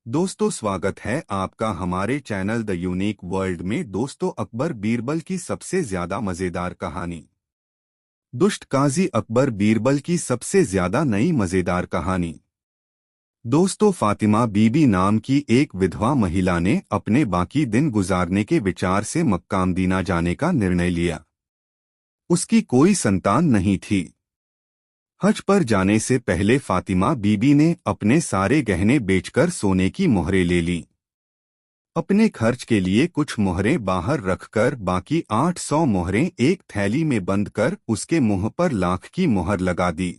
दोस्तों, स्वागत है आपका हमारे चैनल द यूनिक वर्ल्ड में। दोस्तों, अकबर बीरबल की सबसे ज्यादा मजेदार कहानी। दुष्ट काजी अकबर बीरबल की सबसे ज्यादा नई मजेदार कहानी। दोस्तों, फातिमा बीबी नाम की एक विधवा महिला ने अपने बाकी दिन गुजारने के विचार से मक्का मदीना जाने का निर्णय लिया। उसकी कोई संतान नहीं थी। हज पर जाने से पहले फातिमा बीबी ने अपने सारे गहने बेचकर सोने की मोहरें ले लीं। अपने खर्च के लिए कुछ मोहरें बाहर रखकर बाकी 800 मोहरें एक थैली में बंद कर उसके मुंह पर लाख की मोहर लगा दी।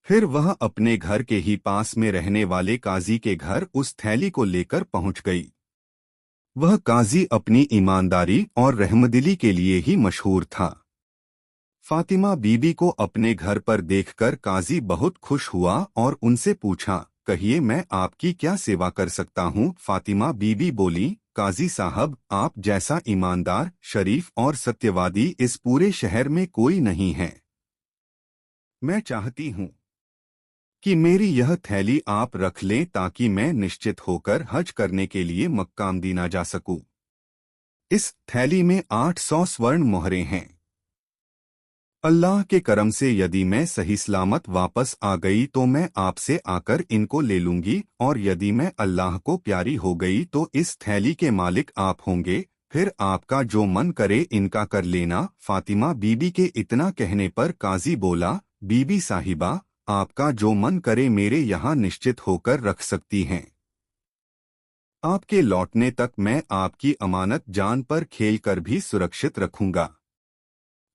फिर वह अपने घर के ही पास में रहने वाले काजी के घर उस थैली को लेकर पहुंच गई। वह काजी अपनी ईमानदारी और रहमदिली के लिए ही मशहूर था। फातिमा बीबी को अपने घर पर देखकर काजी बहुत खुश हुआ और उनसे पूछा, कहिए मैं आपकी क्या सेवा कर सकता हूँ। फातिमा बीबी बोली, काजी साहब, आप जैसा ईमानदार, शरीफ और सत्यवादी इस पूरे शहर में कोई नहीं है। मैं चाहती हूँ कि मेरी यह थैली आप रख लें ताकि मैं निश्चित होकर हज करने के लिए मक्का मदीना जा सकूं। इस थैली में 800 स्वर्ण मोहरें हैं। अल्लाह के करम से यदि मैं सही सलामत वापस आ गई तो मैं आपसे आकर इनको ले लूंगी, और यदि मैं अल्लाह को प्यारी हो गई तो इस थैली के मालिक आप होंगे। फिर आपका जो मन करे इनका कर लेना। फातिमा बीबी के इतना कहने पर काजी बोला, बीबी साहिबा, आपका जो मन करे मेरे यहाँ निश्चित होकर रख सकती हैं। आपके लौटने तक मैं आपकी अमानत जान पर खेल कर भी सुरक्षित रखूंगा।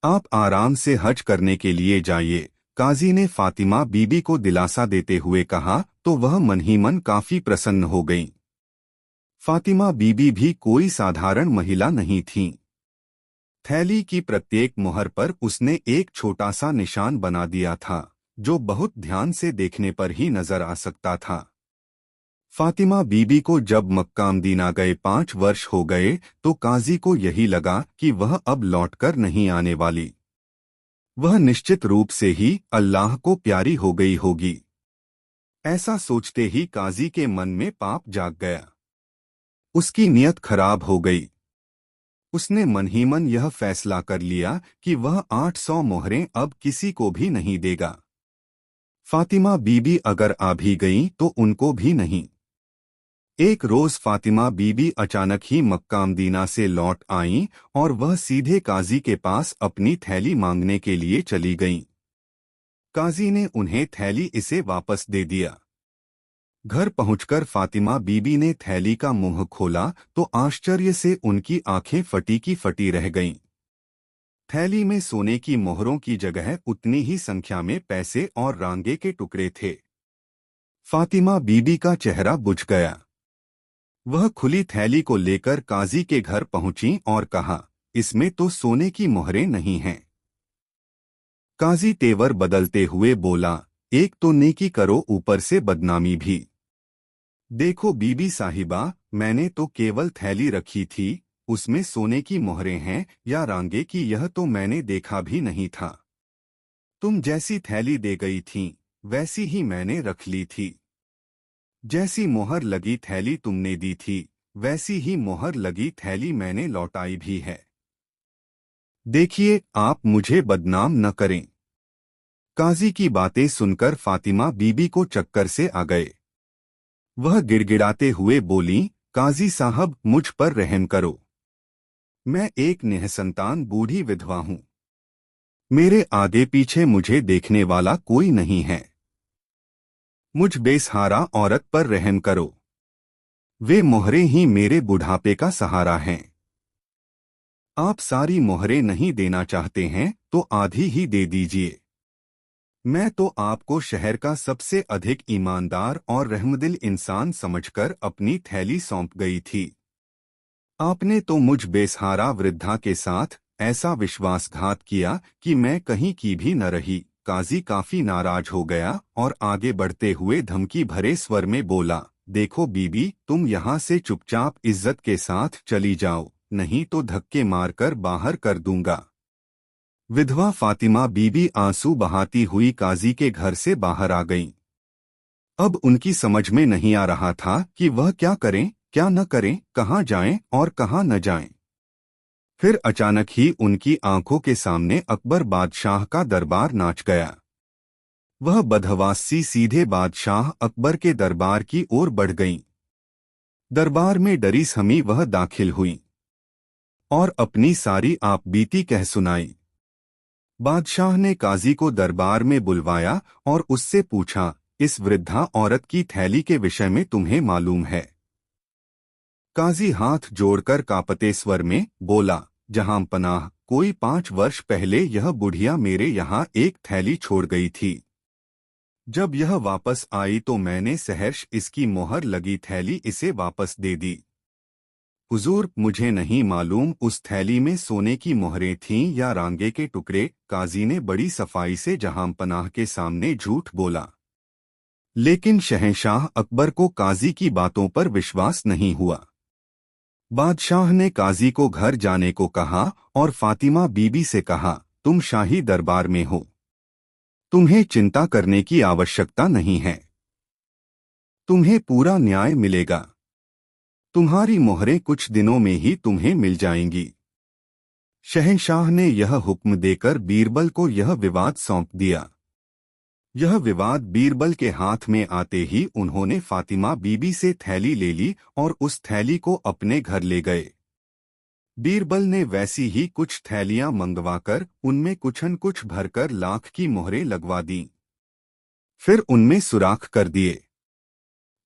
आप आराम से हज करने के लिए जाइए। काजी ने फातिमा बीबी को दिलासा देते हुए कहा तो वह मन ही मन काफी प्रसन्न हो गईं। फातिमा बीबी भी कोई साधारण महिला नहीं थीं। थैली की प्रत्येक मोहर पर उसने एक छोटा सा निशान बना दिया था, जो बहुत ध्यान से देखने पर ही नजर आ सकता था। फातिमा बीबी को जब मक्का मदीना गए 5 वर्ष हो गए तो काजी को यही लगा कि वह अब लौटकर नहीं आने वाली। वह निश्चित रूप से ही अल्लाह को प्यारी हो गई होगी। ऐसा सोचते ही काजी के मन में पाप जाग गया। उसकी नीयत खराब हो गई। उसने मन ही मन यह फैसला कर लिया कि वह 800 मोहरें अब किसी को भी नहीं देगा। फातिमा बीबी अगर आ भी गईं तो उनको भी नहीं। एक रोज फातिमा बीबी अचानक ही मक्का मदीना से लौट आईं और वह सीधे काजी के पास अपनी थैली मांगने के लिए चली गईं। काजी ने उन्हें थैली इसे वापस दे दिया। घर पहुंचकर फातिमा बीबी ने थैली का मुंह खोला तो आश्चर्य से उनकी आंखें फटी की फटी रह गईं। थैली में सोने की मोहरों की जगह उतनी ही संख्या में पैसे और रांगे के टुकड़े थे। फातिमा बीबी का चेहरा बुझ गया। वह खुली थैली को लेकर काजी के घर पहुंची और कहा, इसमें तो सोने की मोहरें नहीं हैं। काजी तेवर बदलते हुए बोला, एक तो नेकी करो, ऊपर से बदनामी भी। देखो बीबी साहिबा, मैंने तो केवल थैली रखी थी, उसमें सोने की मोहरें हैं या रांगे की यह तो मैंने देखा भी नहीं था। तुम जैसी थैली दे गई थीं, वैसी ही मैंने रख ली थी। जैसी मोहर लगी थैली तुमने दी थी, वैसी ही मोहर लगी थैली मैंने लौटाई भी है। देखिए, आप मुझे बदनाम न करें। काजी की बातें सुनकर फातिमा बीबी को चक्कर से आ गए। वह गिड़गिड़ाते हुए बोली, काजी साहब, मुझ पर रहम करो। मैं एक निःसंतान बूढ़ी विधवा हूं। मेरे आगे पीछे मुझे देखने वाला कोई नहीं है। मुझ बेसहारा औरत पर रहम करो। वे मोहरें ही मेरे बुढ़ापे का सहारा हैं। आप सारी मोहरें नहीं देना चाहते हैं तो आधी ही दे दीजिए। मैं तो आपको शहर का सबसे अधिक ईमानदार और रहमदिल इंसान समझकर अपनी थैली सौंप गई थी। आपने तो मुझ बेसहारा वृद्धा के साथ ऐसा विश्वासघात किया कि मैं कहीं की भी न रही। काजी काफी नाराज हो गया और आगे बढ़ते हुए धमकी भरे स्वर में बोला, देखो बीबी, तुम यहाँ से चुपचाप इज्जत के साथ चली जाओ, नहीं तो धक्के मारकर बाहर कर दूंगा। विधवा फातिमा बीबी आंसू बहाती हुई काजी के घर से बाहर आ गईं। अब उनकी समझ में नहीं आ रहा था कि वह क्या करें, क्या न करें, कहाँ जाएं और कहाँ न जाएं। फिर अचानक ही उनकी आंखों के सामने अकबर बादशाह का दरबार नाच गया। वह बदहवासी सीधे बादशाह अकबर के दरबार की ओर बढ़ गईं। दरबार में डरी समी वह दाखिल हुई और अपनी सारी आपबीती कह सुनाई। बादशाह ने काजी को दरबार में बुलवाया और उससे पूछा, इस वृद्धा औरत की थैली के विषय में तुम्हें मालूम है? काजी हाथ जोड़कर कांपते स्वर में बोला, जहां पनाह, कोई 5 वर्ष पहले यह बुढ़िया मेरे यहाँ एक थैली छोड़ गई थी। जब यह वापस आई तो मैंने सहर्ष इसकी मोहर लगी थैली इसे वापस दे दी। हुजूर, मुझे नहीं मालूम उस थैली में सोने की मोहरें थीं या रांगे के टुकड़े। काजी ने बड़ी सफाई से जहांपनाह के सामने झूठ बोला। लेकिन शहंशाह अकबर को काजी की बातों पर विश्वास नहीं हुआ। बादशाह ने काजी को घर जाने को कहा और फातिमा बीबी से कहा, तुम शाही दरबार में हो, तुम्हें चिंता करने की आवश्यकता नहीं है, तुम्हें पूरा न्याय मिलेगा, तुम्हारी मोहरें कुछ दिनों में ही तुम्हें मिल जाएंगी। शहंशाह ने यह हुक्म देकर बीरबल को यह विवाद सौंप दिया। यह विवाद बीरबल के हाथ में आते ही उन्होंने फातिमा बीबी से थैली ले ली और उस थैली को अपने घर ले गए। बीरबल ने वैसी ही कुछ थैलियां मंगवाकर उनमें कुछन कुछ भरकर लाख की मोहरें लगवा दीं। फिर उनमें सुराख कर दिए।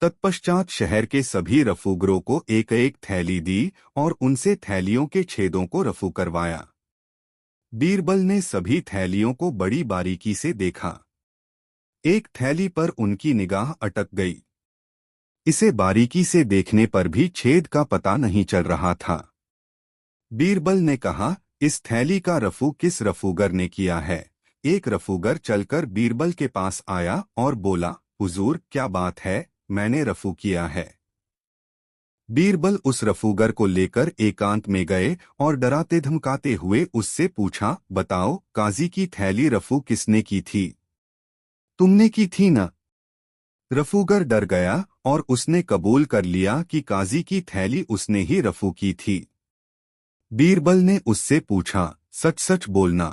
तत्पश्चात शहर के सभी रफूगरों को एक एक थैली दी और उनसे थैलियों के छेदों को रफू करवाया। बीरबल ने सभी थैलियों को बड़ी बारीकी से देखा। एक थैली पर उनकी निगाह अटक गई। इसे बारीकी से देखने पर भी छेद का पता नहीं चल रहा था। बीरबल ने कहा, इस थैली का रफू किस रफूगर ने किया है? एक रफूगर चलकर बीरबल के पास आया और बोला, हुजूर, क्या बात है, मैंने रफू किया है। बीरबल उस रफूगर को लेकर एकांत में गए और डराते धमकाते हुए उससे पूछा, बताओ, काजी की थैली रफू किसने की थी? तुमने की थी न? रफूगर डर गया और उसने कबूल कर लिया कि काजी की थैली उसने ही रफू की थी। बीरबल ने उससे पूछा, सच सच बोलना,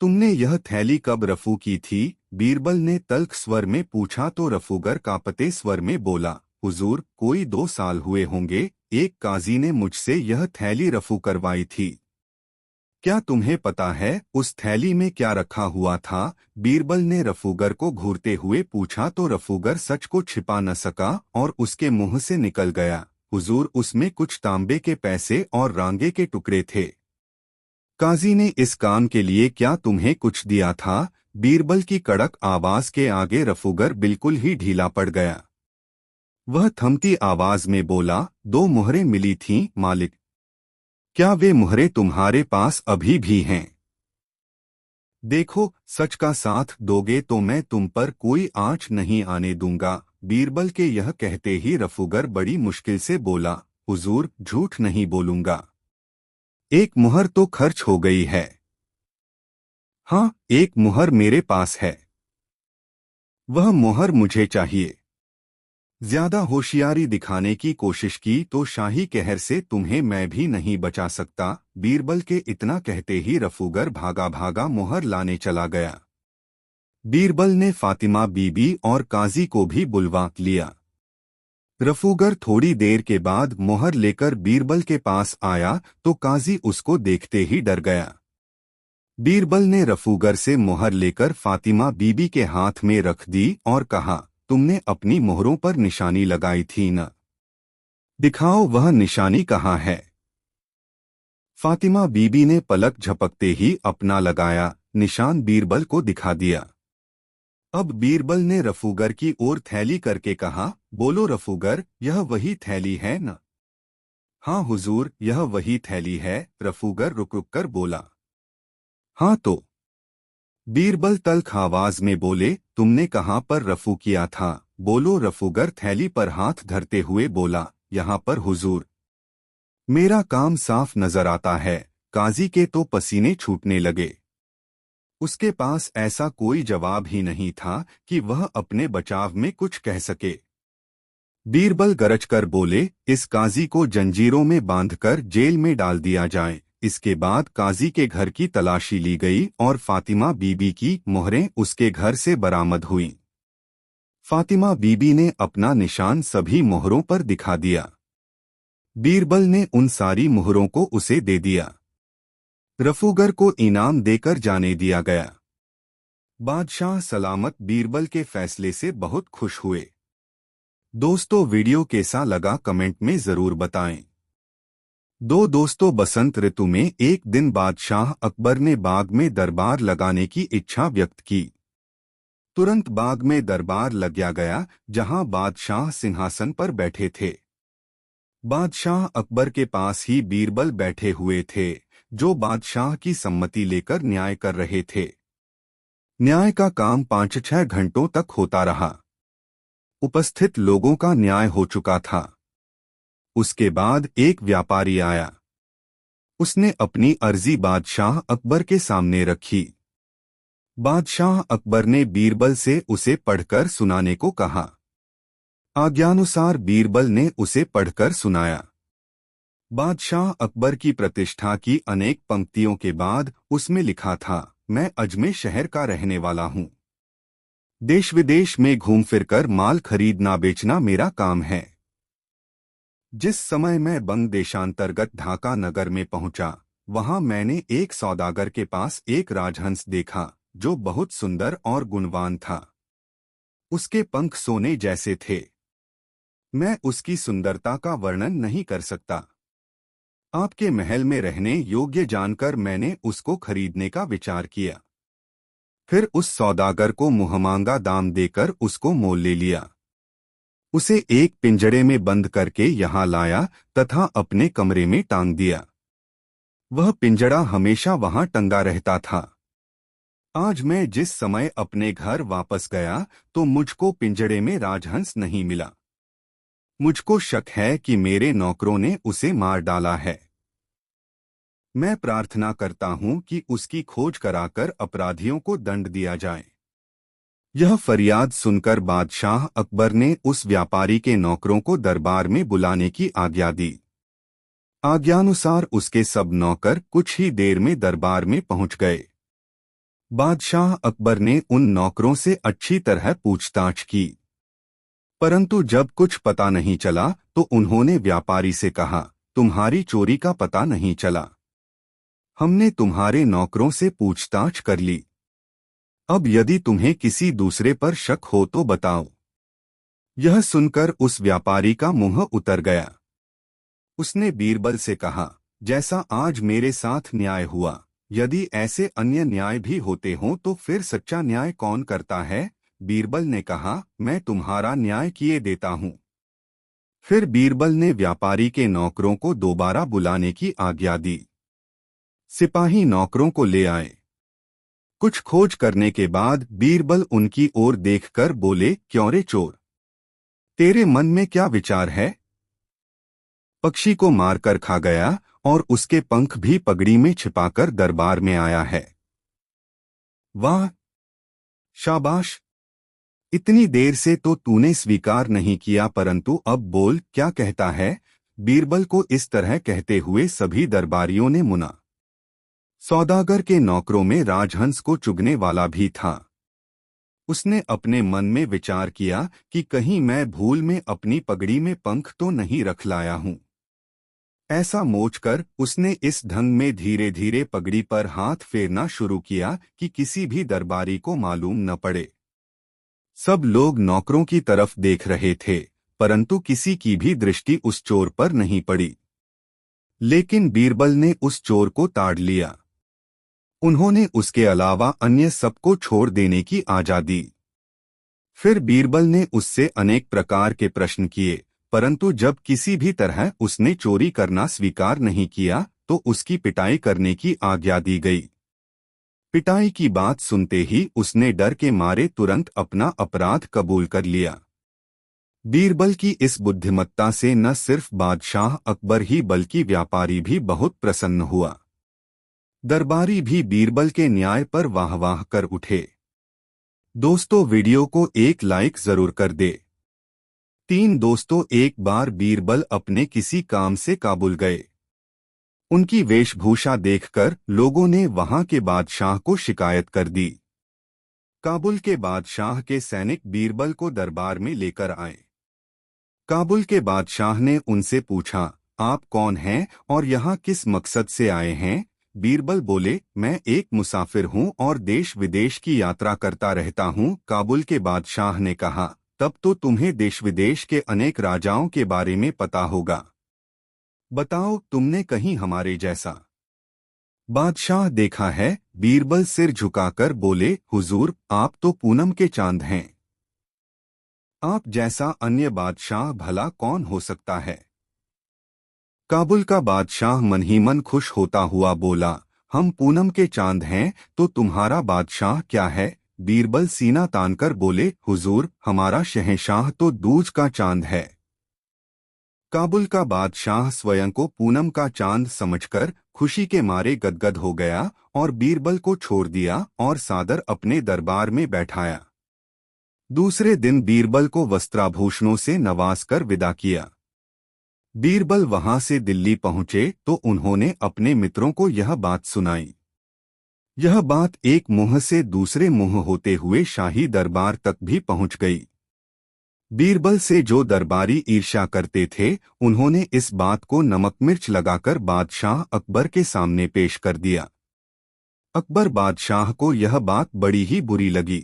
तुमने यह थैली कब रफू की थी? बीरबल ने तल्ख स्वर में पूछा तो रफूगर कांपते स्वर में बोला, हुजूर, कोई 2 साल हुए होंगे, एक काजी ने मुझसे यह थैली रफू करवाई थी। क्या तुम्हें पता है उस थैली में क्या रखा हुआ था? बीरबल ने रफूगर को घूरते हुए पूछा तो रफूगर सच को छिपा न सका और उसके मुंह से निकल गया, हुजूर, उसमें कुछ तांबे के पैसे और रांगे के टुकड़े थे। काजी ने इस काम के लिए क्या तुम्हें कुछ दिया था? बीरबल की कड़क आवाज के आगे रफूगर बिल्कुल ही ढीला पड़ गया। वह थमती आवाज में बोला, 2 मोहरें मिली थीं, मालिक। क्या वे मोहरें तुम्हारे पास अभी भी हैं? देखो, सच का साथ दोगे तो मैं तुम पर कोई आंच नहीं आने दूंगा। बीरबल के यह कहते ही रफूगर बड़ी मुश्किल से बोला, हुजूर, झूठ नहीं बोलूंगा, एक मुहर तो खर्च हो गई है। हाँ, एक मुहर मेरे पास है, वह मुहर मुझे चाहिए। ज्यादा होशियारी दिखाने की कोशिश की तो शाही कहर से तुम्हें मैं भी नहीं बचा सकता। बीरबल के इतना कहते ही रफूगर भागा भागा मुहर लाने चला गया। बीरबल ने फातिमा बीबी और काजी को भी बुलवा लिया। रफूगर थोड़ी देर के बाद मुहर लेकर बीरबल के पास आया तो काजी उसको देखते ही डर गया। बीरबल ने रफूगर से मुहर लेकर फातिमा बीबी के हाथ में रख दी और कहा, तुमने अपनी मोहरों पर निशानी लगाई थी न? दिखाओ वह निशानी कहाँ है। फातिमा बीबी ने पलक झपकते ही अपना लगाया निशान बीरबल को दिखा दिया। अब बीरबल ने रफूगर की ओर थैली करके कहा, बोलो रफूगर, यह वही थैली है न? हाँ हुजूर, यह वही थैली है। रफूगर रुक रुक कर बोला, हाँ तो? बीरबल तल्ख आवाज में बोले, तुमने कहाँ पर रफू किया था? बोलो। रफूगर थैली पर हाथ धरते हुए बोला, यहाँ पर हुजूर। मेरा काम साफ नजर आता है। काजी के तो पसीने छूटने लगे। उसके पास ऐसा कोई जवाब ही नहीं था कि वह अपने बचाव में कुछ कह सके। बीरबल गरजकर बोले, इस काजी को जंजीरों में बांधकर जेल में डाल दिया जाए। इसके बाद काजी के घर की तलाशी ली गई और फातिमा बीबी की मोहरें उसके घर से बरामद हुईं। फातिमा बीबी ने अपना निशान सभी मोहरों पर दिखा दिया। बीरबल ने उन सारी मोहरों को उसे दे दिया। रफूगर को इनाम देकर जाने दिया गया। बादशाह सलामत बीरबल के फैसले से बहुत खुश हुए। दोस्तों, वीडियो कैसा लगा कमेंट में जरूर बताएं। दोस्तों, बसंत ऋतु में एक दिन बादशाह अकबर ने बाग में दरबार लगाने की इच्छा व्यक्त की। तुरंत बाग में दरबार लगाया गया, जहां बादशाह सिंहासन पर बैठे थे। बादशाह अकबर के पास ही बीरबल बैठे हुए थे, जो बादशाह की सम्मति लेकर न्याय कर रहे थे। न्याय का काम 5-6 घंटों तक होता रहा। उपस्थित लोगों का न्याय हो चुका था। उसके बाद एक व्यापारी आया। उसने अपनी अर्जी बादशाह अकबर के सामने रखी। बादशाह अकबर ने बीरबल से उसे पढ़कर सुनाने को कहा। आज्ञानुसार बीरबल ने उसे पढ़कर सुनाया। बादशाह अकबर की प्रतिष्ठा की अनेक पंक्तियों के बाद उसमें लिखा था, मैं अजमेर शहर का रहने वाला हूँ। देश विदेश में घूम फिरकर माल खरीदना बेचना मेरा काम है। जिस समय मैं बंग देशांतर्गत ढाका नगर में पहुंचा, वहां मैंने एक सौदागर के पास एक राजहंस देखा, जो बहुत सुंदर और गुणवान था। उसके पंख सोने जैसे थे। मैं उसकी सुंदरता का वर्णन नहीं कर सकता। आपके महल में रहने योग्य जानकर मैंने उसको खरीदने का विचार किया। फिर उस सौदागर को मुहमांगा दाम देकर उसको मोल ले लिया। उसे एक पिंजड़े में बंद करके यहाँ लाया तथा अपने कमरे में टांग दिया। वह पिंजड़ा हमेशा वहां टंगा रहता था। आज मैं जिस समय अपने घर वापस गया तो मुझको पिंजड़े में राजहंस नहीं मिला। मुझको शक है कि मेरे नौकरों ने उसे मार डाला है। मैं प्रार्थना करता हूं कि उसकी खोज कराकर अपराधियों को दंड दिया जाए। यह फरियाद सुनकर बादशाह अकबर ने उस व्यापारी के नौकरों को दरबार में बुलाने की आज्ञा दी। आज्ञानुसार उसके सब नौकर कुछ ही देर में दरबार में पहुंच गए। बादशाह अकबर ने उन नौकरों से अच्छी तरह पूछताछ की, परंतु जब कुछ पता नहीं चला तो उन्होंने व्यापारी से कहा, तुम्हारी चोरी का पता नहीं चला। हमने तुम्हारे नौकरों से पूछताछ कर ली। अब यदि तुम्हें किसी दूसरे पर शक हो तो बताओ। यह सुनकर उस व्यापारी का मुंह उतर गया। उसने बीरबल से कहा, जैसा आज मेरे साथ न्याय हुआ, यदि ऐसे अन्य न्याय भी होते हों तो फिर सच्चा न्याय कौन करता है? बीरबल ने कहा, मैं तुम्हारा न्याय किए देता हूं। फिर बीरबल ने व्यापारी के नौकरों को दोबारा बुलाने की आज्ञा दी। सिपाही नौकरों को ले आए। कुछ खोज करने के बाद बीरबल उनकी ओर देखकर बोले, क्यों रे चोर, तेरे मन में क्या विचार है? पक्षी को मारकर खा गया और उसके पंख भी पगड़ी में छिपाकर दरबार में आया है। वाह, शाबाश! इतनी देर से तो तूने स्वीकार नहीं किया, परंतु अब बोल, क्या कहता है? बीरबल को इस तरह कहते हुए सभी दरबारियों ने मुना। सौदागर के नौकरों में राजहंस को चुगने वाला भी था। उसने अपने मन में विचार किया कि कहीं मैं भूल में अपनी पगड़ी में पंख तो नहीं रख लाया हूं। ऐसा सोचकर उसने इस ढंग में धीरे धीरे पगड़ी पर हाथ फेरना शुरू किया कि किसी भी दरबारी को मालूम न पड़े। सब लोग नौकरों की तरफ देख रहे थे, परंतु किसी की भी दृष्टि उस चोर पर नहीं पड़ी। लेकिन बीरबल ने उस चोर को ताड़ लिया। उन्होंने उसके अलावा अन्य सबको छोड़ देने की आज्ञा दी। फिर बीरबल ने उससे अनेक प्रकार के प्रश्न किए, परंतु जब किसी भी तरह उसने चोरी करना स्वीकार नहीं किया तो उसकी पिटाई करने की आज्ञा दी गई। पिटाई की बात सुनते ही उसने डर के मारे तुरंत अपना अपराध कबूल कर लिया। बीरबल की इस बुद्धिमत्ता से न सिर्फ बादशाह अकबर ही बल्कि व्यापारी भी बहुत प्रसन्न हुआ। दरबारी भी बीरबल के न्याय पर वाह वाह कर उठे। दोस्तों, वीडियो को एक लाइक जरूर कर दे। 3 दोस्तों, एक बार बीरबल अपने किसी काम से काबुल गए। उनकी वेशभूषा देखकर लोगों ने वहां के बादशाह को शिकायत कर दी। काबुल के बादशाह के सैनिक बीरबल को दरबार में लेकर आए। काबुल के बादशाह ने उनसे पूछा, आप कौन हैं और यहाँ किस मकसद से आए हैं? बीरबल बोले, मैं एक मुसाफिर हूँ और देश विदेश की यात्रा करता रहता हूँ। काबुल के बादशाह ने कहा, तब तो तुम्हें देश विदेश के अनेक राजाओं के बारे में पता होगा। बताओ, तुमने कहीं हमारे जैसा बादशाह देखा है? बीरबल सिर झुकाकर बोले, हुजूर, आप तो पूनम के चांद हैं। आप जैसा अन्य बादशाह भला कौन हो सकता है? काबुल का बादशाह मन ही मन खुश होता हुआ बोला, हम पूनम के चांद हैं तो तुम्हारा बादशाह क्या है? बीरबल सीना तानकर बोले, हुजूर, हमारा शहंशाह तो दूज का चांद है। काबुल का बादशाह स्वयं को पूनम का चांद समझकर खुशी के मारे गदगद हो गया और बीरबल को छोड़ दिया और सादर अपने दरबार में बैठाया। दूसरे दिन बीरबल को वस्त्राभूषणों से नवाजकर विदा किया। बीरबल वहां से दिल्ली पहुंचे तो उन्होंने अपने मित्रों को यह बात सुनाई। यह बात एक मुंह से दूसरे मुंह होते हुए शाही दरबार तक भी पहुंच गई। बीरबल से जो दरबारी ईर्ष्या करते थे, उन्होंने इस बात को नमक मिर्च लगाकर बादशाह अकबर के सामने पेश कर दिया। अकबर बादशाह को यह बात बड़ी ही बुरी लगी।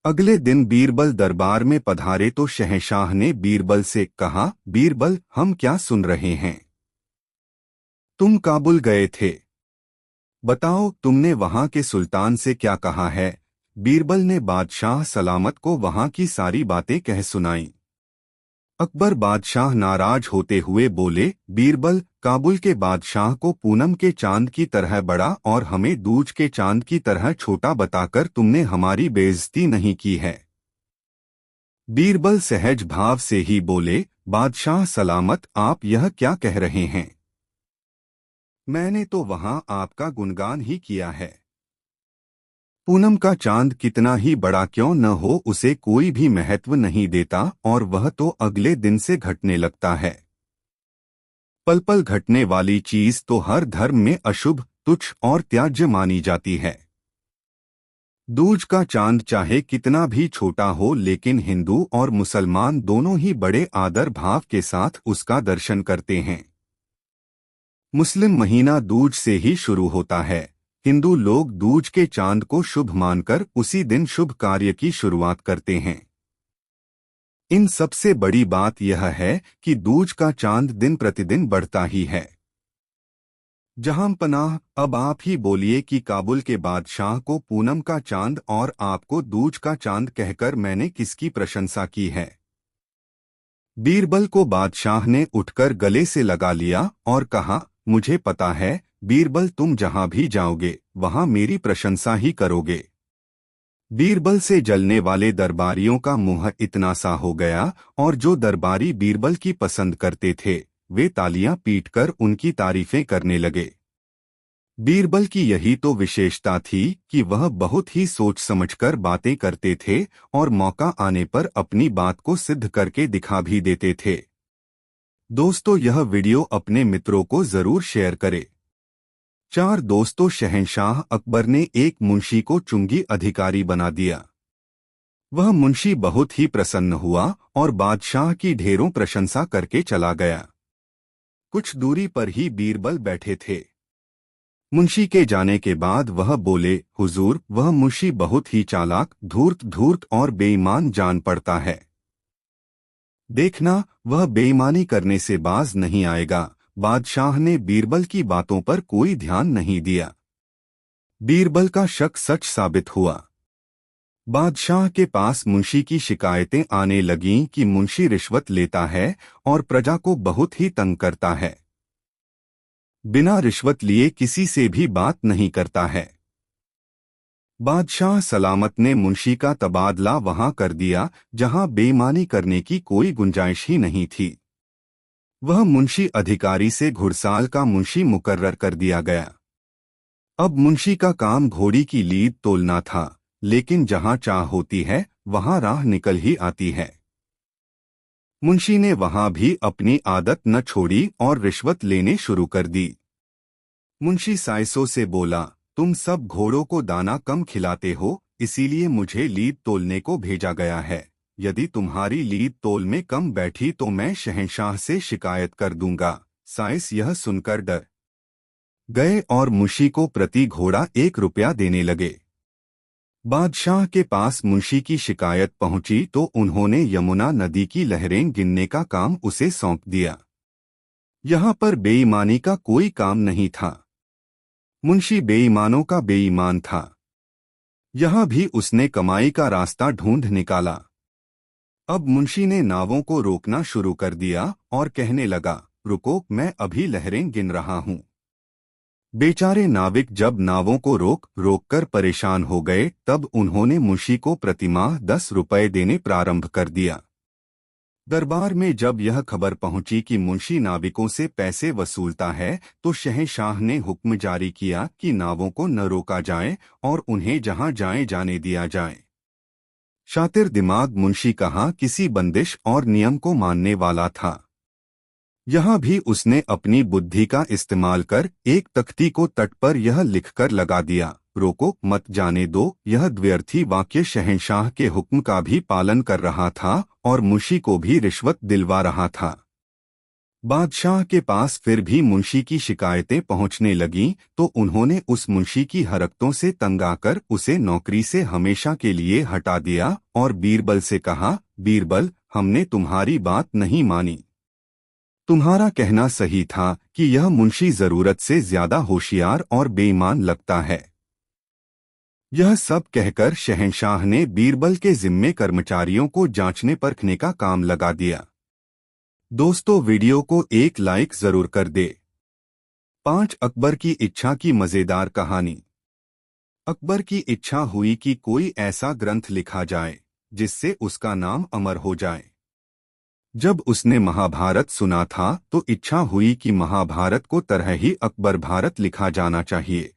अगले दिन बीरबल दरबार में पधारे तो शहंशाह ने बीरबल से कहा, बीरबल, हम क्या सुन रहे हैं? तुम काबुल गए थे। बताओ, तुमने वहां के सुल्तान से क्या कहा है? बीरबल ने बादशाह सलामत को वहां की सारी बातें कह सुनाई। अकबर बादशाह नाराज होते हुए बोले, बीरबल, काबुल के बादशाह को पूनम के चांद की तरह बड़ा और हमें दूज के चांद की तरह छोटा बताकर तुमने हमारी बेइज्जती नहीं की है। बीरबल सहज भाव से ही बोले, बादशाह सलामत, आप यह क्या कह रहे हैं? मैंने तो वहां आपका गुणगान ही किया है। पूनम का चांद कितना ही बड़ा क्यों न हो, उसे कोई भी महत्व नहीं देता और वह तो अगले दिन से घटने लगता है। पल पल घटने वाली चीज तो हर धर्म में अशुभ, तुच्छ और त्याज्य मानी जाती है। दूज का चांद चाहे कितना भी छोटा हो, लेकिन हिंदू और मुसलमान दोनों ही बड़े आदर भाव के साथ उसका दर्शन करते हैं। मुस्लिम महीना दूज से ही शुरू होता है। हिंदू लोग दूज के चांद को शुभ मानकर उसी दिन शुभ कार्य की शुरुआत करते हैं। इन सबसे बड़ी बात यह है कि दूज का चांद दिन प्रतिदिन बढ़ता ही है। जहां पनाह, अब आप ही बोलिए कि काबुल के बादशाह को पूनम का चांद और आपको दूज का चांद कहकर मैंने किसकी प्रशंसा की है? बीरबल को बादशाह ने उठकर गले से लगा लिया और कहा, मुझे पता है बीरबल, तुम जहां भी जाओगे वहां मेरी प्रशंसा ही करोगे। बीरबल से जलने वाले दरबारियों का मुंह इतना सा हो गया और जो दरबारी बीरबल की पसंद करते थे, वे तालियां पीटकर उनकी तारीफें करने लगे। बीरबल की यही तो विशेषता थी कि वह बहुत ही सोच समझकर बातें करते थे और मौका आने पर अपनी बात को सिद्ध करके दिखा भी देते थे। दोस्तों, यह वीडियो अपने मित्रों को जरूर शेयर करें। 4 दोस्तों, शहंशाह अकबर ने एक मुंशी को चुंगी अधिकारी बना दिया। वह मुंशी बहुत ही प्रसन्न हुआ और बादशाह की ढेरों प्रशंसा करके चला गया। कुछ दूरी पर ही बीरबल बैठे थे। मुंशी के जाने के बाद वह बोले, हुजूर, वह मुंशी बहुत ही चालाक, धूर्त और बेईमान जान पड़ता है। देखना, वह बेईमानी करने से बाज नहीं आएगा। बादशाह ने बीरबल की बातों पर कोई ध्यान नहीं दिया। बीरबल का शक सच साबित हुआ। बादशाह के पास मुंशी की शिकायतें आने लगीं कि मुंशी रिश्वत लेता है और प्रजा को बहुत ही तंग करता है। बिना रिश्वत लिए किसी से भी बात नहीं करता है। बादशाह सलामत ने मुंशी का तबादला वहां कर दिया जहां बेईमानी करने की कोई गुंजाइश ही नहीं थी। वह मुंशी अधिकारी से घुड़साल का मुंशी मुकर्रर कर दिया गया। अब मुंशी का काम घोड़ी की लीद तोलना था, लेकिन जहां चाह होती है वहां राह निकल ही आती है। मुंशी ने वहां भी अपनी आदत न छोड़ी और रिश्वत लेने शुरू कर दी। मुंशी साइसों से बोला, तुम सब घोड़ों को दाना कम खिलाते हो, इसीलिए मुझे लीद तोलने को भेजा गया है। यदि तुम्हारी लीद तोल में कम बैठी तो मैं शहंशाह से शिकायत कर दूंगा। साइस यह सुनकर डर गए और मुंशी को प्रति घोड़ा 1 रुपया देने लगे। बादशाह के पास मुंशी की शिकायत पहुंची तो उन्होंने यमुना नदी की लहरें गिनने का काम उसे सौंप दिया। यहाँ पर बेईमानी का कोई काम नहीं था। मुंशी बेईमानों का बेईमान था। यहाँ भी उसने कमाई का रास्ता ढूंढ निकाला। अब मुंशी ने नावों को रोकना शुरू कर दिया और कहने लगा, रुको, मैं अभी लहरें गिन रहा हूँ। बेचारे नाविक जब नावों को रोक रोक कर परेशान हो गए तब उन्होंने मुंशी को प्रतिमाह 10 रुपये देने प्रारंभ कर दिया। दरबार में जब यह खबर पहुंची कि मुंशी नाविकों से पैसे वसूलता है तो शहंशाह ने हुक्म जारी किया कि नावों को न रोका जाए और उन्हें जहां जाए जाने दिया जाए। शातिर दिमाग मुंशी कहाँ किसी बंदिश और नियम को मानने वाला था। यहाँ भी उसने अपनी बुद्धि का इस्तेमाल कर एक तख्ती को तट पर यह लिखकर लगा दिया, रोको मत जाने दो। यह द्व्यर्थी वाक्य शहंशाह के हुक्म का भी पालन कर रहा था और मुंशी को भी रिश्वत दिलवा रहा था। बादशाह के पास फिर भी मुंशी की शिकायतें पहुंचने लगीं तो उन्होंने उस मुंशी की हरकतों से तंग आकर उसे नौकरी से हमेशा के लिए हटा दिया और बीरबल से कहा, बीरबल, हमने तुम्हारी बात नहीं मानी। तुम्हारा कहना सही था कि यह मुंशी जरूरत से ज्यादा होशियार और बेईमान लगता है। यह सब कहकर शहंशाह ने बीरबल के जिम्मे कर्मचारियों को जांचने परखने का काम लगा दिया। दोस्तों, वीडियो को एक लाइक जरूर कर दे। 5 अकबर की इच्छा की मजेदार कहानी। अकबर की इच्छा हुई कि कोई ऐसा ग्रंथ लिखा जाए जिससे उसका नाम अमर हो जाए। जब उसने महाभारत सुना था तो इच्छा हुई कि महाभारत को तरह ही अकबर भारत लिखा जाना चाहिए।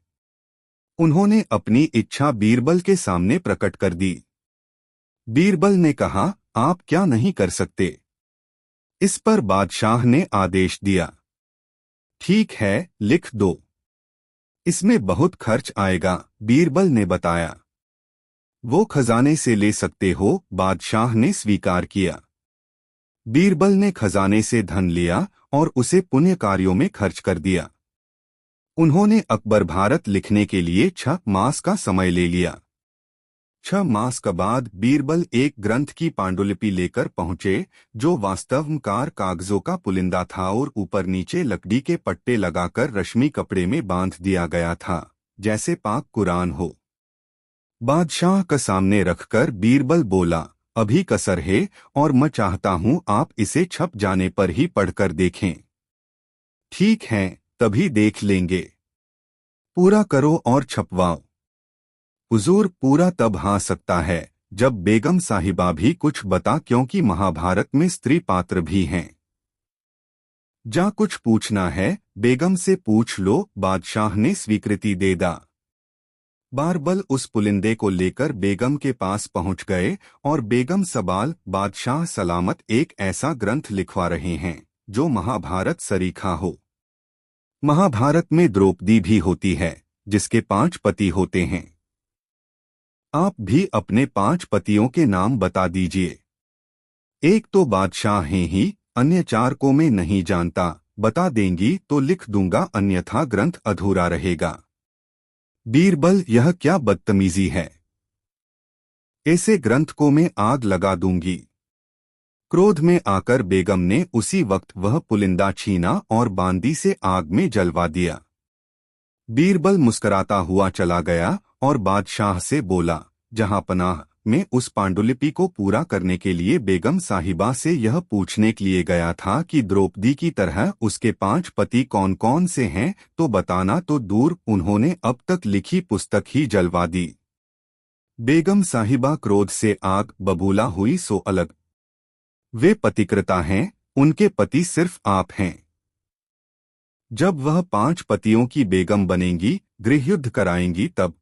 उन्होंने अपनी इच्छा बीरबल के सामने प्रकट कर दी। बीरबल ने कहा, आप क्या नहीं कर सकते। इस पर बादशाह ने आदेश दिया, ठीक है, लिख दो। इसमें बहुत खर्च आएगा, बीरबल ने बताया। वो खजाने से ले सकते हो, बादशाह ने स्वीकार किया। बीरबल ने खजाने से धन लिया और उसे पुण्य कार्यों में खर्च कर दिया। उन्होंने अकबर भारत लिखने के लिए 6 मास का समय ले लिया। 6 मास के बाद बीरबल एक ग्रंथ की पांडुलिपि लेकर पहुंचे जो वास्तवकार कागजों का पुलिंदा था और ऊपर नीचे लकड़ी के पट्टे लगाकर रश्मि कपड़े में बांध दिया गया था, जैसे पाक कुरान हो। बादशाह का सामने रखकर बीरबल बोला, अभी कसर है और मैं चाहता हूं आप इसे छप जाने पर ही पढ़कर देखें। ठीक है, तभी देख लेंगे। पूरा करो और छपवाओ। हुजूर, पूरा तब हाँ सकता है जब बेगम साहिबा भी कुछ बता, क्योंकि महाभारत में स्त्री पात्र भी हैं। जा कुछ पूछना है बेगम से पूछ लो, बादशाह ने स्वीकृति दे दा। बारबल उस पुलिंदे को लेकर बेगम के पास पहुंच गए और बेगम सवाल, बादशाह सलामत एक ऐसा ग्रंथ लिखवा रहे हैं जो महाभारत सरीखा हो। महाभारत में द्रौपदी भी होती है जिसके 5 पति होते हैं। आप भी अपने 5 पतियों के नाम बता दीजिए। एक तो बादशाह हैं ही, अन्य 4 को मैं नहीं जानता। बता देंगी तो लिख दूंगा, अन्यथा ग्रंथ अधूरा रहेगा। बीरबल, यह क्या बदतमीजी है। ऐसे ग्रंथ को मैं आग लगा दूंगी। क्रोध में आकर बेगम ने उसी वक्त वह पुलिंदा छीना और बांदी से आग में जलवा दिया। बीरबल मुस्कुराता हुआ चला गया और बादशाह से बोला, जहां पनाह, मैं उस पांडुलिपि को पूरा करने के लिए बेगम साहिबा से यह पूछने के लिए गया था कि द्रौपदी की तरह उसके 5 पति कौन कौन से हैं, तो बताना तो दूर, उन्होंने अब तक लिखी पुस्तक ही जलवा दी। बेगम साहिबा क्रोध से आग बबूला हुई सो अलग। वे पतिकृता हैं, उनके पति सिर्फ आप हैं। जब वह 5 पतियों की बेगम बनेंगी गृहयुद्ध कराएंगी तब।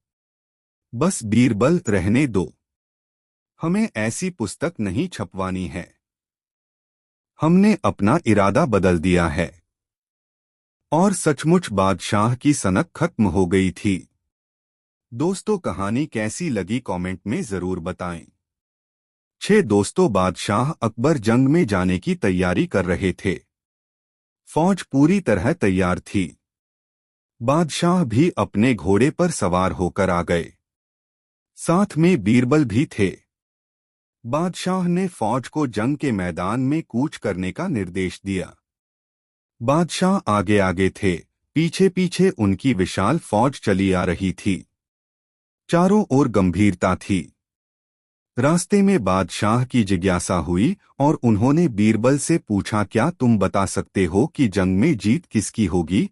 बस बीरबल रहने दो, हमें ऐसी पुस्तक नहीं छपवानी है। हमने अपना इरादा बदल दिया है। और सचमुच बादशाह की सनक खत्म हो गई थी। दोस्तों, कहानी कैसी लगी कमेंट में जरूर बताएं। 6 दोस्तों, बादशाह अकबर जंग में जाने की तैयारी कर रहे थे। फौज पूरी तरह तैयार थी। बादशाह भी अपने घोड़े पर सवार होकर आ गए। साथ में बीरबल भी थे। बादशाह ने फौज को जंग के मैदान में कूच करने का निर्देश दिया। बादशाह आगे आगे थे, पीछे पीछे उनकी विशाल फौज चली आ रही थी। चारों ओर गंभीरता थी। रास्ते में बादशाह की जिज्ञासा हुई और उन्होंने बीरबल से पूछा, क्या तुम बता सकते हो कि जंग में जीत किसकी होगी?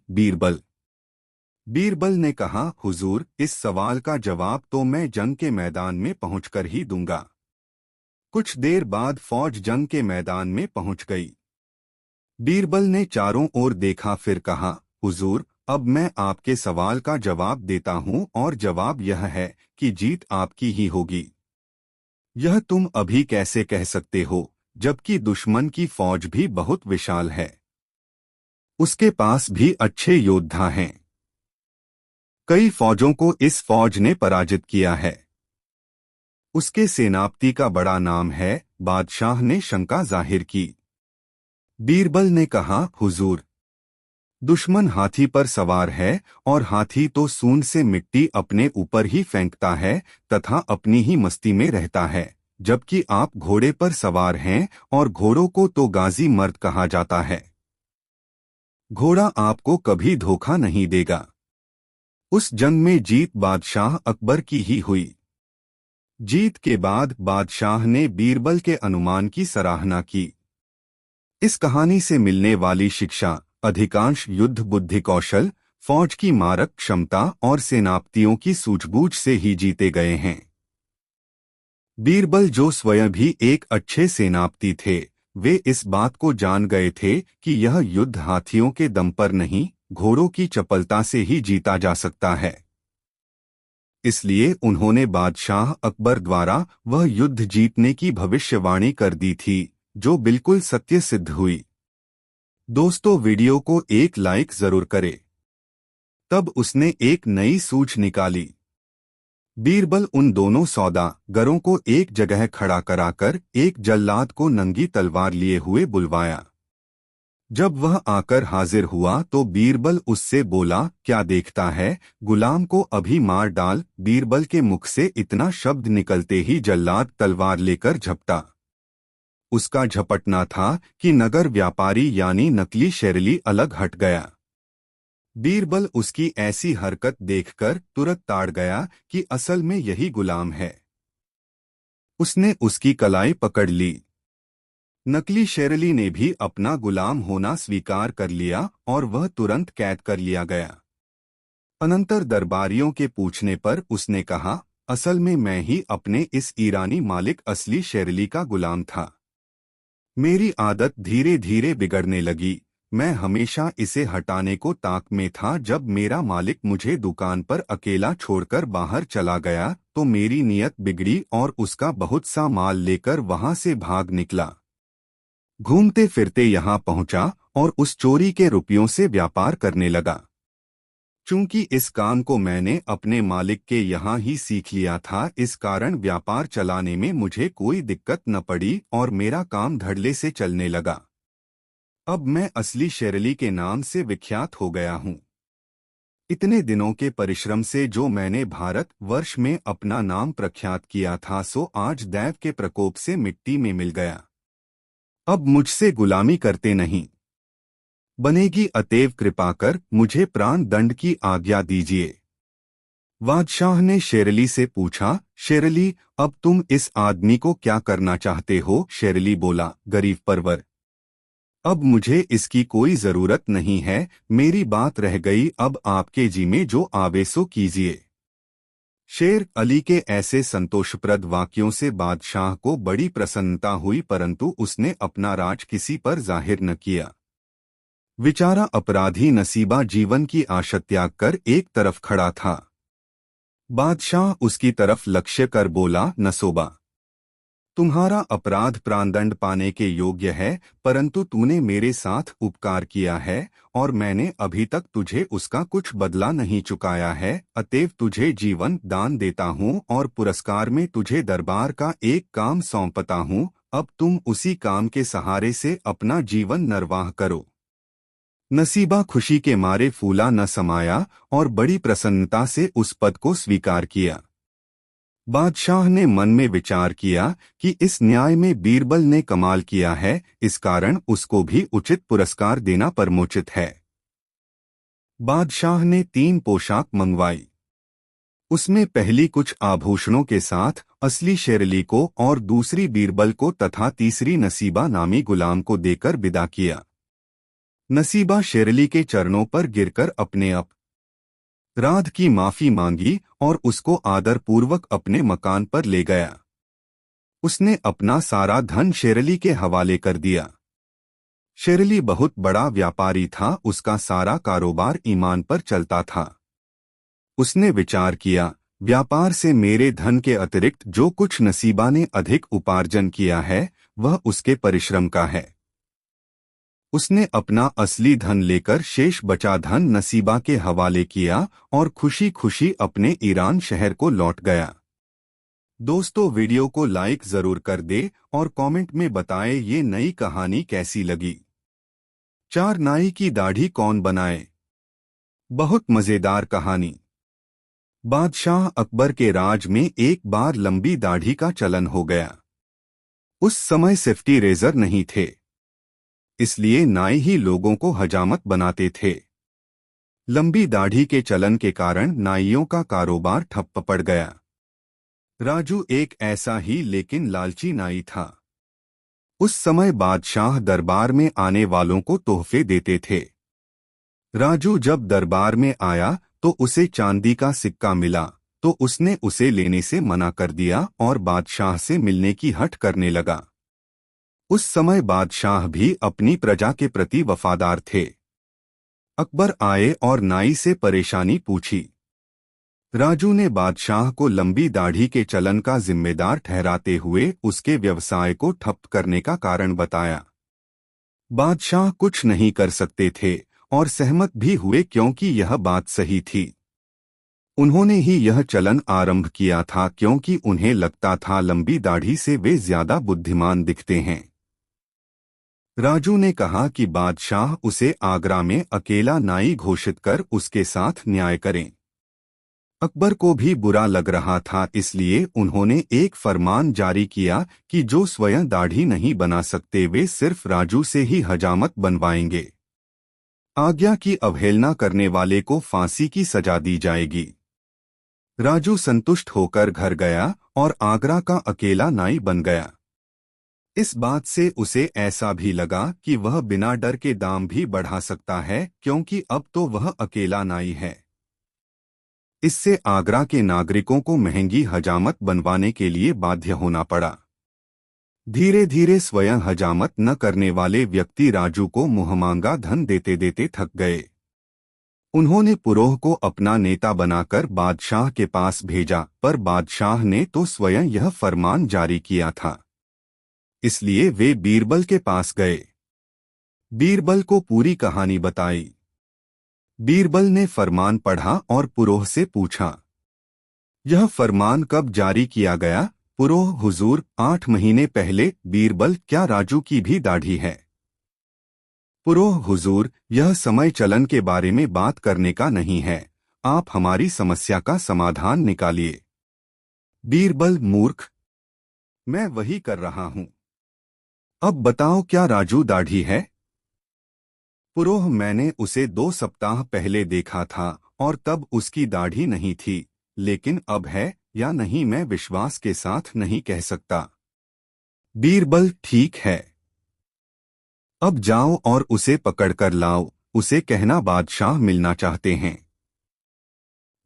बीरबल ने कहा, हुजूर, इस सवाल का जवाब तो मैं जंग के मैदान में पहुंचकर ही दूंगा। कुछ देर बाद फौज जंग के मैदान में पहुंच गई। बीरबल ने चारों ओर देखा, फिर कहा, हुजूर, अब मैं आपके सवाल का जवाब देता हूं और जवाब यह है कि जीत आपकी ही होगी। यह तुम अभी कैसे कह सकते हो, जबकि दुश्मन की फौज भी बहुत विशाल है। उसके पास भी अच्छे योद्धा हैं। कई फौजों को इस फौज ने पराजित किया है। उसके सेनापति का बड़ा नाम है। बादशाह ने शंका जाहिर की। बीरबल ने कहा, हुजूर, दुश्मन हाथी पर सवार है और हाथी तो सूंड से मिट्टी अपने ऊपर ही फेंकता है तथा अपनी ही मस्ती में रहता है, जबकि आप घोड़े पर सवार हैं और घोड़ों को तो गाजी मर्द कहा जाता है। घोड़ा आपको कभी धोखा नहीं देगा। उस जंग में जीत बादशाह अकबर की ही हुई। जीत के बाद बादशाह ने बीरबल के अनुमान की सराहना की। इस कहानी से मिलने वाली शिक्षा, अधिकांश युद्ध बुद्धि कौशल, फौज की मारक क्षमता और सेनापतियों की सूझबूझ से ही जीते गए हैं। बीरबल, जो स्वयं भी एक अच्छे सेनापति थे, वे इस बात को जान गए थे कि यह युद्ध हाथियों के दम पर नहीं, घोड़ों की चपलता से ही जीता जा सकता है। इसलिए उन्होंने बादशाह अकबर द्वारा वह युद्ध जीतने की भविष्यवाणी कर दी थी, जो बिल्कुल सत्य सिद्ध हुई। दोस्तों, वीडियो को एक लाइक जरूर करें। तब उसने एक नई सूझ निकाली। बीरबल उन दोनों सौदागरों को एक जगह खड़ा कराकर एक जल्लाद को नंगी तलवार लिए हुए बुलवाया। जब वह आकर हाजिर हुआ तो बीरबल उससे बोला, क्या देखता है, गुलाम को अभी मार डाल। बीरबल के मुख से इतना शब्द निकलते ही जल्लाद तलवार लेकर झपटा। उसका झपटना था कि नगर व्यापारी यानी नकली शेरली अलग हट गया। बीरबल उसकी ऐसी हरकत देखकर तुरंत ताड़ गया कि असल में यही गुलाम है। उसने उसकी कलाई पकड़ ली। नकली शेरली ने भी अपना गुलाम होना स्वीकार कर लिया और वह तुरंत कैद कर लिया गया। अनंतर दरबारियों के पूछने पर उसने कहा, असल में मैं ही अपने इस ईरानी मालिक असली शेरली का गुलाम था। मेरी आदत धीरे धीरे बिगड़ने लगी। मैं हमेशा इसे हटाने को ताक में था। जब मेरा मालिक मुझे दुकान पर अकेला छोड़कर बाहर चला गया तो मेरी नीयत बिगड़ी और उसका बहुत सा माल लेकर वहां से भाग निकला। घूमते फिरते यहाँ पहुंचा और उस चोरी के रुपयों से व्यापार करने लगा। चूंकि इस काम को मैंने अपने मालिक के यहाँ ही सीख लिया था, इस कारण व्यापार चलाने में मुझे कोई दिक्कत न पड़ी और मेरा काम धड़ल्ले से चलने लगा। अब मैं असली शेरली के नाम से विख्यात हो गया हूँ। इतने दिनों के परिश्रम से जो मैंने भारत वर्ष में अपना नाम प्रख्यात किया था, सो आज दैव के प्रकोप से मिट्टी में मिल गया। अब मुझसे गुलामी करते नहीं बनेगी, अतएव कृपा कर मुझे प्राण दंड की आज्ञा दीजिए। बादशाह ने शेरली से पूछा, शेरली, अब तुम इस आदमी को क्या करना चाहते हो? शेरली बोला, गरीब परवर, अब मुझे इसकी कोई जरूरत नहीं है। मेरी बात रह गई, अब आपके जी में जो आवे सो कीजिए। शेर अली के ऐसे संतोषप्रद वाक्यों से बादशाह को बड़ी प्रसन्नता हुई, परंतु उसने अपना राज किसी पर जाहिर न किया। बेचारा अपराधी नसीबा जीवन की आशा त्याग कर एक तरफ खड़ा था। बादशाह उसकी लक्ष्य लक्ष्य कर बोला, नसोबा, तुम्हारा अपराध प्राणदंड पाने के योग्य है, परंतु तूने मेरे साथ उपकार किया है और मैंने अभी तक तुझे उसका कुछ बदला नहीं चुकाया है, अतएव तुझे जीवन दान देता हूँ और पुरस्कार में तुझे दरबार का एक काम सौंपता हूँ। अब तुम उसी काम के सहारे से अपना जीवन निर्वाह करो। नसीबा खुशी के मारे फूला न समाया और बड़ी प्रसन्नता से उस पद को स्वीकार किया। बादशाह ने मन में विचार किया कि इस न्याय में बीरबल ने कमाल किया है, इस कारण उसको भी उचित पुरस्कार देना परमोचित है। बादशाह ने 3 पोशाक मंगवाई। उसमें पहली कुछ आभूषणों के साथ असली शेरली को और दूसरी बीरबल को तथा तीसरी नसीबा नामी गुलाम को देकर विदा किया। नसीबा शेरली के चरणों पर गिरकर अपने अपराध की माफी मांगी और उसको आदरपूर्वक अपने मकान पर ले गया। उसने अपना सारा धन शेरली के हवाले कर दिया। शेरली बहुत बड़ा व्यापारी था, उसका सारा कारोबार ईमान पर चलता था। उसने विचार किया, व्यापार से मेरे धन के अतिरिक्त जो कुछ नसीबा ने अधिक उपार्जन किया है वह उसके परिश्रम का है। उसने अपना असली धन लेकर शेष बचा धन नसीबा के हवाले किया और खुशी खुशी अपने ईरान शहर को लौट गया। दोस्तों, वीडियो को लाइक जरूर कर दे और कमेंट में बताएं ये नई कहानी कैसी लगी। 4 नाई की दाढ़ी कौन बनाए? बहुत मजेदार कहानी। बादशाह अकबर के राज में एक बार लंबी दाढ़ी का चलन हो गया। उस समय सेफ्टी रेजर नहीं थे, इसलिए नाई ही लोगों को हजामत बनाते थे। लंबी दाढ़ी के चलन के कारण नाइयों का कारोबार ठप्प पड़ गया। राजू एक ऐसा ही लेकिन लालची नाई था। उस समय बादशाह दरबार में आने वालों को तोहफे देते थे। राजू जब दरबार में आया तो उसे चांदी का सिक्का मिला, तो उसने उसे लेने से मना कर दिया और बादशाह से मिलने की हठ करने लगा। उस समय बादशाह भी अपनी प्रजा के प्रति वफादार थे। अकबर आए और नाई से परेशानी पूछी। राजू ने बादशाह को लंबी दाढ़ी के चलन का जिम्मेदार ठहराते हुए उसके व्यवसाय को ठप करने का कारण बताया। बादशाह कुछ नहीं कर सकते थे और सहमत भी हुए क्योंकि यह बात सही थी। उन्होंने ही यह चलन आरंभ किया था क्योंकि उन्हें लगता था लंबी दाढ़ी से वे ज्यादा बुद्धिमान दिखते हैं। राजू ने कहा कि बादशाह उसे आगरा में अकेला नाई घोषित कर उसके साथ न्याय करें। अकबर को भी बुरा लग रहा था, इसलिए उन्होंने एक फरमान जारी किया कि जो स्वयं दाढ़ी नहीं बना सकते वे सिर्फ राजू से ही हजामत बनवाएंगे। आज्ञा की अवहेलना करने वाले को फांसी की सजा दी जाएगी। राजू संतुष्ट होकर घर गया और आगरा का अकेला नाई बन गया। इस बात से उसे ऐसा भी लगा कि वह बिना डर के दाम भी बढ़ा सकता है क्योंकि अब तो वह अकेला नाई है। इससे आगरा के नागरिकों को महंगी हजामत बनवाने के लिए बाध्य होना पड़ा। धीरे धीरे स्वयं हजामत न करने वाले व्यक्ति राजू को मुहमांगा धन देते देते थक गए। उन्होंने पुरोह को अपना नेता बनाकर बादशाह के पास भेजा, पर बादशाह ने तो स्वयं यह फरमान जारी किया था, इसलिए वे बीरबल के पास गए। बीरबल को पूरी कहानी बताई। बीरबल ने फरमान पढ़ा और पुरोह से पूछा, यह फरमान कब जारी किया गया? पुरोह, हुजूर, 8 महीने पहले। बीरबल, क्या राजू की भी दाढ़ी है? पुरोह, हुजूर, यह समय चलन के बारे में बात करने का नहीं है, आप हमारी समस्या का समाधान निकालिए। बीरबल, मूर्ख, मैं वही कर रहा हूं। अब बताओ, क्या राजू दाढ़ी है? पुरोह, मैंने उसे 2 सप्ताह पहले देखा था और तब उसकी दाढ़ी नहीं थी, लेकिन अब है या नहीं मैं विश्वास के साथ नहीं कह सकता। बीरबल, ठीक है, अब जाओ और उसे पकड़कर लाओ, उसे कहना बादशाह मिलना चाहते हैं।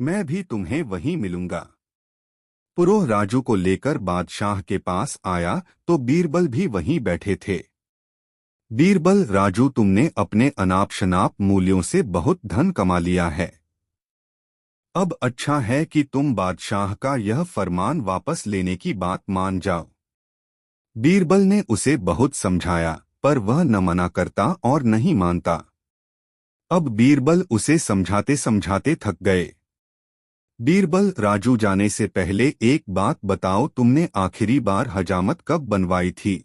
मैं भी तुम्हें वहीं मिलूंगा। पुरोह राजू को लेकर बादशाह के पास आया तो बीरबल भी वहीं बैठे थे। बीरबल, राजू, तुमने अपने अनाप शनाप मूल्यों से बहुत धन कमा लिया है। अब अच्छा है कि तुम बादशाह का यह फरमान वापस लेने की बात मान जाओ। बीरबल ने उसे बहुत समझाया, पर वह न मना करता और नहीं मानता। अब बीरबल उसे समझाते समझाते थक गए। बीरबल, राजू, जाने से पहले एक बात बताओ, तुमने आखिरी बार हजामत कब बनवाई थी?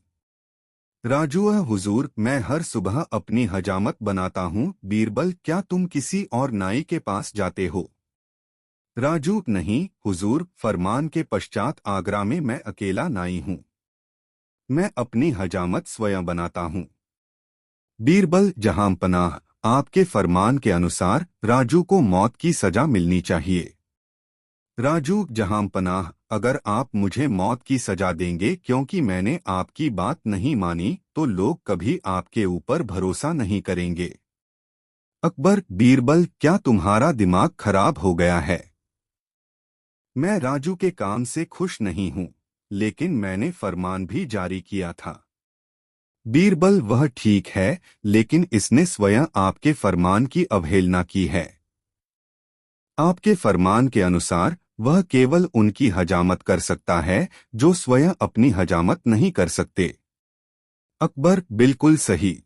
राजू, हुजूर, मैं हर सुबह अपनी हजामत बनाता हूँ। बीरबल, क्या तुम किसी और नाई के पास जाते हो? राजू, नहीं हुजूर, फरमान के पश्चात आगरा में मैं अकेला नाई हूँ। मैं अपनी हजामत स्वयं बनाता हूँ। बीरबल, जहां पनाह, आपके फरमान के अनुसार राजू को मौत की सजा मिलनी चाहिए। राजू, जहां पनाह, अगर आप मुझे मौत की सजा देंगे क्योंकि मैंने आपकी बात नहीं मानी, तो लोग कभी आपके ऊपर भरोसा नहीं करेंगे। अकबर, बीरबल, क्या तुम्हारा दिमाग खराब हो गया है? मैं राजू के काम से खुश नहीं हूं, लेकिन मैंने फरमान भी जारी किया था। बीरबल, वह ठीक है, लेकिन इसने स्वयं आपके फरमान की अवहेलना की है। आपके फरमान के अनुसार वह केवल उनकी हजामत कर सकता है जो स्वयं अपनी हजामत नहीं कर सकते। अकबर, बिल्कुल सही।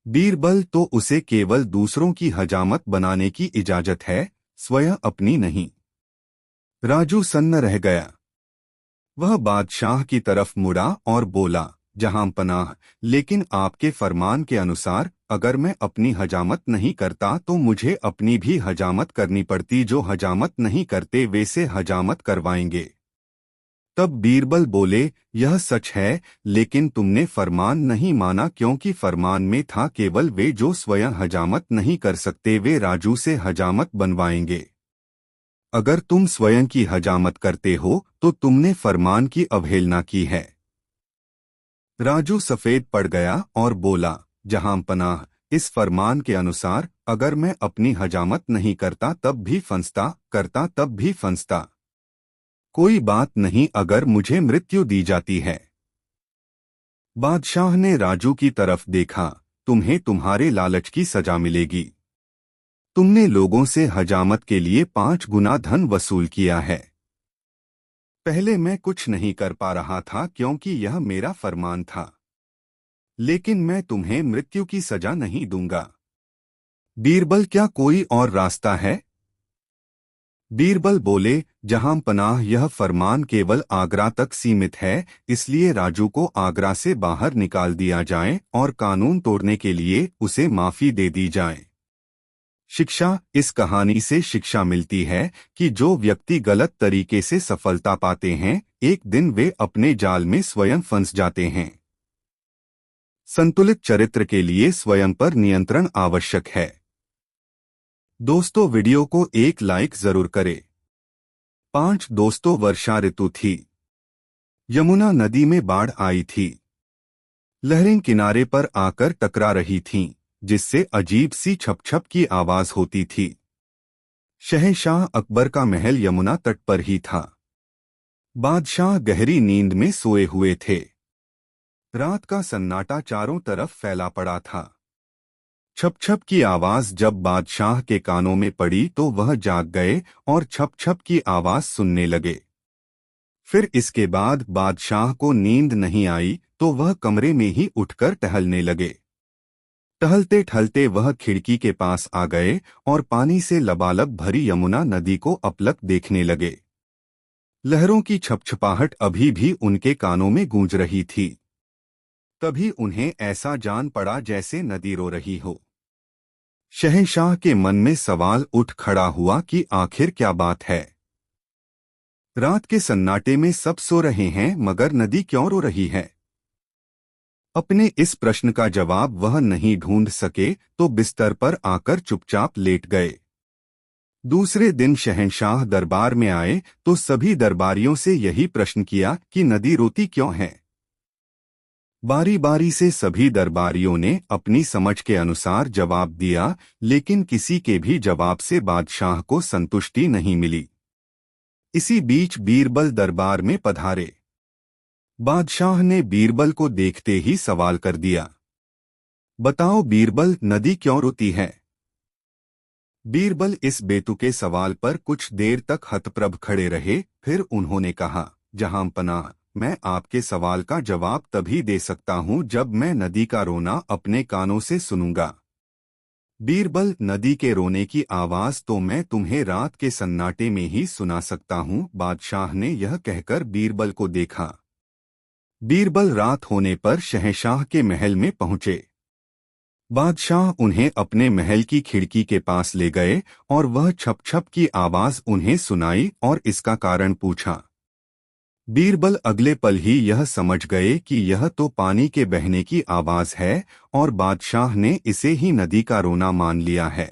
बीरबल, तो उसे केवल दूसरों की हजामत बनाने की इजाजत है, स्वयं अपनी नहीं। राजू सन्न रह गया। वह बादशाह की तरफ मुड़ा और बोला, जहां पनाह, लेकिन आपके फरमान के अनुसार अगर मैं अपनी हजामत नहीं करता तो मुझे अपनी भी हजामत करनी पड़ती। जो हजामत नहीं करते वे से हजामत करवाएंगे। तब बीरबल बोले, यह सच है, लेकिन तुमने फरमान नहीं माना क्योंकि फरमान में था केवल वे जो स्वयं हजामत नहीं कर सकते वे राजू से हजामत बनवाएंगे। अगर तुम स्वयं की हजामत करते हो तो तुमने फरमान की अवहेलना की है। राजू सफेद पड़ गया और बोला, जहां पनाह, इस फरमान के अनुसार अगर मैं अपनी हजामत नहीं करता तब भी फंसता, करता तब भी फंसता। कोई बात नहीं अगर मुझे मृत्यु दी जाती है। बादशाह ने राजू की तरफ देखा, तुम्हें तुम्हारे लालच की सजा मिलेगी। तुमने लोगों से हजामत के लिए 5 गुना धन वसूल किया है। पहले मैं कुछ नहीं कर पा रहा था क्योंकि यह मेरा फरमान था, लेकिन मैं तुम्हें मृत्यु की सजा नहीं दूंगा। बीरबल, क्या कोई और रास्ता है? बीरबल बोले, जहां पनाह, यह फरमान केवल आगरा तक सीमित है, इसलिए राजू को आगरा से बाहर निकाल दिया जाए और कानून तोड़ने के लिए उसे माफी दे दी जाए। शिक्षा, इस कहानी से शिक्षा मिलती है कि जो व्यक्ति गलत तरीके से सफलता पाते हैं, एक दिन वे अपने जाल में स्वयं फंस जाते हैं। संतुलित चरित्र के लिए स्वयं पर नियंत्रण आवश्यक है। दोस्तों, वीडियो को एक लाइक जरूर करें। 5 दोस्तों, वर्षा ऋतु थी। यमुना नदी में बाढ़ आई थी। लहरें किनारे पर आकर टकरा रही थीं, जिससे अजीब सी छप-छप की आवाज होती थी। शहंशाह अकबर का महल यमुना तट पर ही था। बादशाह गहरी नींद में सोए हुए थे। रात का सन्नाटा चारों तरफ फैला पड़ा था। छप-छप की आवाज जब बादशाह के कानों में पड़ी तो वह जाग गए और छप-छप की आवाज सुनने लगे। फिर इसके बाद बादशाह को नींद नहीं आई तो वह कमरे में ही उठकर टहलने लगे। टहलते टहलते वह खिड़की के पास आ गए और पानी से लबालब भरी यमुना नदी को अपलक देखने लगे। लहरों की छपछपाहट अभी भी उनके कानों में गूंज रही थी। तभी उन्हें ऐसा जान पड़ा जैसे नदी रो रही हो। शहंशाह के मन में सवाल उठ खड़ा हुआ कि आखिर क्या बात है? रात के सन्नाटे में सब सो रहे हैं मगर नदी क्यों रो रही है? अपने इस प्रश्न का जवाब वह नहीं ढूंढ सके तो बिस्तर पर आकर चुपचाप लेट गए। दूसरे दिन शहंशाह दरबार में आए तो सभी दरबारियों से यही प्रश्न किया कि नदी रोती क्यों है। बारी बारी से सभी दरबारियों ने अपनी समझ के अनुसार जवाब दिया, लेकिन किसी के भी जवाब से बादशाह को संतुष्टि नहीं मिली। इसी बीच बीरबल दरबार में पधारे। बादशाह ने बीरबल को देखते ही सवाल कर दिया, बताओ बीरबल, नदी क्यों रोती है? बीरबल इस बेतुके सवाल पर कुछ देर तक हतप्रभ खड़े रहे। फिर उन्होंने कहा, जहांपना, मैं आपके सवाल का जवाब तभी दे सकता हूं जब मैं नदी का रोना अपने कानों से सुनूंगा। बीरबल, नदी के रोने की आवाज तो मैं तुम्हें रात के सन्नाटे में ही सुना सकता हूं। बादशाह ने यह कहकर बीरबल को देखा। बीरबल रात होने पर शहंशाह के महल में पहुंचे। बादशाह उन्हें अपने महल की खिड़की के पास ले गए और वह छप छप की आवाज उन्हें सुनाई और इसका कारण पूछा। बीरबल अगले पल ही यह समझ गए कि यह तो पानी के बहने की आवाज है और बादशाह ने इसे ही नदी का रोना मान लिया है।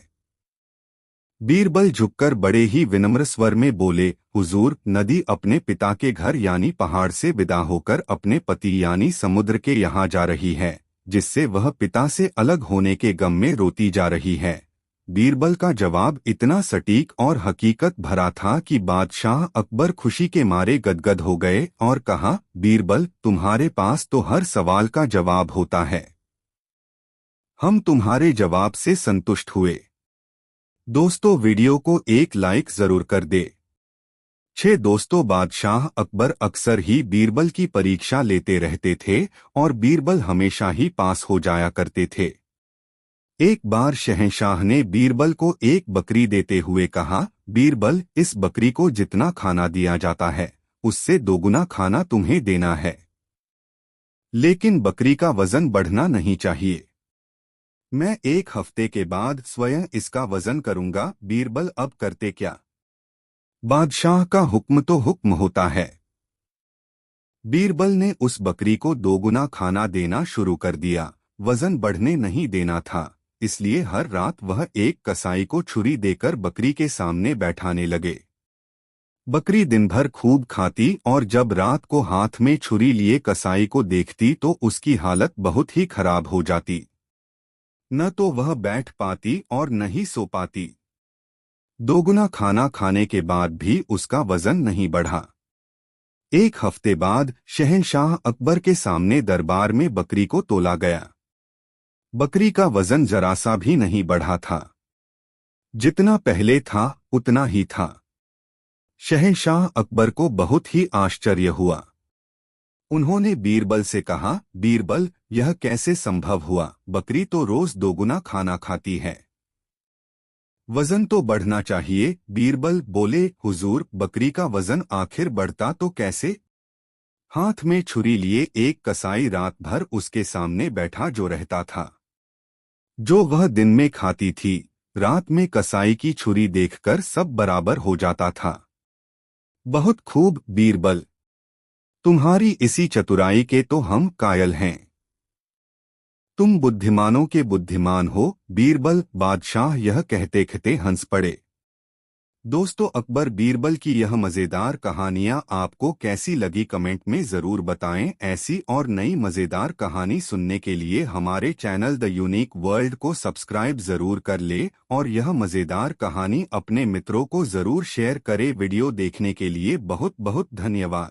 बीरबल झुककर बड़े ही विनम्र स्वर में बोले, हुजूर, नदी अपने पिता के घर यानी पहाड़ से विदा होकर अपने पति यानी समुद्र के यहाँ जा रही है, जिससे वह पिता से अलग होने के गम में रोती जा रही है। बीरबल का जवाब इतना सटीक और हकीकत भरा था कि बादशाह अकबर खुशी के मारे गदगद हो गए और कहा, बीरबल, तुम्हारे पास तो हर सवाल का जवाब होता है। हम तुम्हारे जवाब से संतुष्ट हुए। दोस्तों, वीडियो को एक लाइक जरूर कर दे। 6 दोस्तों, बादशाह अकबर अक्सर ही बीरबल की परीक्षा लेते रहते थे और बीरबल हमेशा ही पास हो जाया करते थे। एक बार शहंशाह ने बीरबल को एक बकरी देते हुए कहा, बीरबल, इस बकरी को जितना खाना दिया जाता है उससे दोगुना खाना तुम्हें देना है, लेकिन बकरी का वजन बढ़ना नहीं चाहिए। मैं 1 हफ्ते के बाद स्वयं इसका वजन करूंगा। बीरबल, अब करते क्या? बादशाह का हुक्म तो हुक्म होता है। बीरबल ने उस बकरी को दोगुना खाना देना शुरू कर दिया। वजन बढ़ने नहीं देना था, इसलिए हर रात वह एक कसाई को छुरी देकर बकरी के सामने बैठाने लगे। बकरी दिन भर खूब खाती और जब रात को हाथ में छुरी लिए कसाई को देखती तो उसकी हालत बहुत ही खराब हो जाती। न तो वह बैठ पाती और न ही सो पाती। दोगुना खाना खाने के बाद भी उसका वजन नहीं बढ़ा। 1 हफ्ते बाद शहंशाह अकबर के सामने दरबार में बकरी को तोला गया। बकरी का वजन जरा सा भी नहीं बढ़ा था। जितना पहले था उतना ही था। शहंशाह अकबर को बहुत ही आश्चर्य हुआ। उन्होंने बीरबल से कहा, बीरबल, यह कैसे संभव हुआ? बकरी तो रोज दोगुना खाना खाती है, वजन तो बढ़ना चाहिए। बीरबल बोले, हुजूर, बकरी का वजन आखिर बढ़ता तो कैसे? हाथ में छुरी लिए एक कसाई रात भर उसके सामने बैठा जो रहता था। जो वह दिन में खाती थी, रात में कसाई की छुरी देखकर सब बराबर हो जाता था। बहुत खूब बीरबल, तुम्हारी इसी चतुराई के तो हम कायल हैं। तुम बुद्धिमानों के बुद्धिमान हो। बीरबल, बादशाह यह कहते कहते हंस पड़े। दोस्तों, अकबर बीरबल की यह मजेदार कहानियां आपको कैसी लगी कमेंट में जरूर बताएं। ऐसी और नई मजेदार कहानी सुनने के लिए हमारे चैनल द यूनिक वर्ल्ड को सब्सक्राइब जरूर कर ले और यह मजेदार कहानी अपने मित्रों को जरूर शेयर करें। वीडियो देखने के लिए बहुत बहुत धन्यवाद।